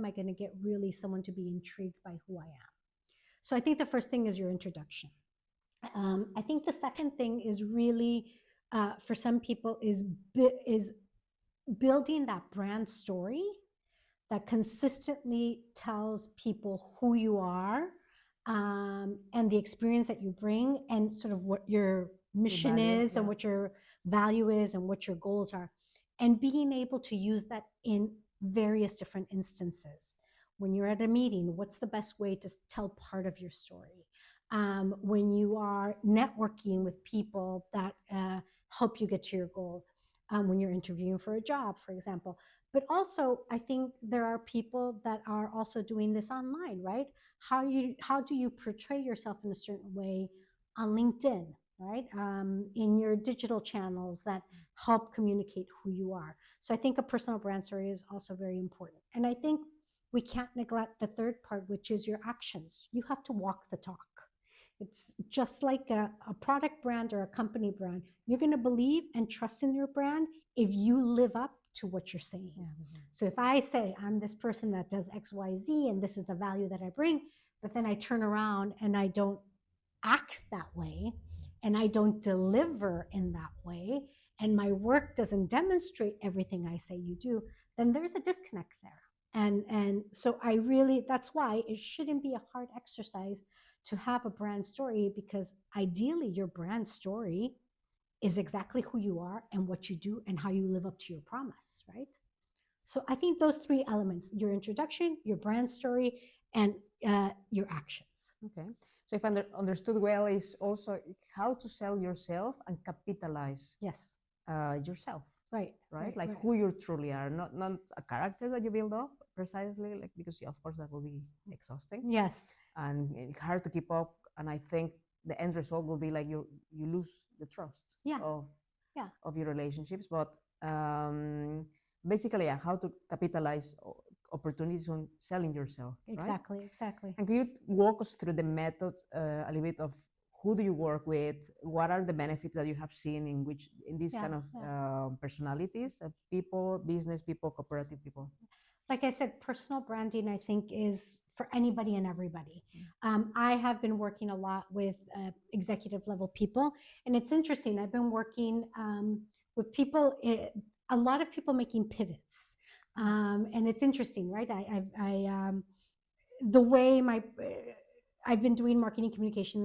am I going to get really someone to be intrigued by who I am? So I think the first thing is your introduction. I think the second thing is really, for some people, is building that brand story that consistently tells people who you are, and the experience that you bring, and sort of what your mission is, and what your value is, and what your goals are, and being able to use that in various different instances. When you're at a meeting, what's the best way to tell part of your story? When you are networking with people that help you get to your goal, when you're interviewing for a job, for example. But also, I think there are people that are also doing this online, right? How do you portray yourself in a certain way on LinkedIn, right? In your digital channels that help communicate who you are. So I think a personal brand story is also very important. And I think we can't neglect the third part, which is your actions. You have to walk the talk. It's just like a product brand or a company brand. You're going to believe and trust in your brand if you live up to what you're saying. Mm-hmm. So if I say I'm this person that does X, Y, Z, and this is the value that I bring, but then I turn around and I don't act that way, and I don't deliver in that way, and my work doesn't demonstrate everything I say you do, then there's a disconnect there. And so that's why it shouldn't be a hard exercise to have a brand story, because ideally your brand story is exactly who you are and what you do and how you live up to your promise, right? So I think those three elements: your introduction, your brand story, and your actions. Okay. So if I understood well, is also how to sell yourself and capitalize yourself. Right. Who you truly are, not a character that you build up precisely, like, because of course that will be exhausting. Yes. And hard to keep up. And I think the end result will be like you lose the trust of your relationships. But basically, how to capitalize opportunities on selling yourself. Exactly. Right? Exactly. And can you walk us through the method a little bit of who do you work with? What are the benefits that you have seen in these kind of personalities, people, business people, cooperative people? Like I said, personal branding, I think, is for anybody and everybody. I have been working a lot with executive level people, and it's interesting. I've been working with people, a lot of people making pivots, and it's interesting, right? The way I've been doing marketing communications